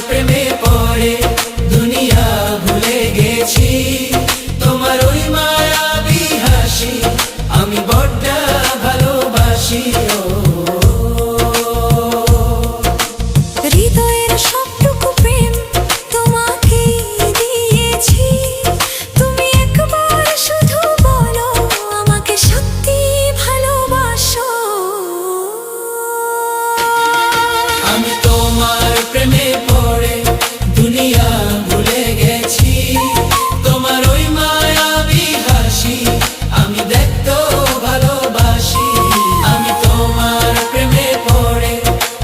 প্রেমে পড়ে দুনিয়া ভুলে গেছি, তোমার ওই মায়াবী হাসি আমি বড্ড ভালোবাসি। হৃদয়ের সবটুকু প্রেম তোমাকে দিয়েছি, তুমি একবার শুধু বলো আমাকে সত্যি ভালোবাসো। আমি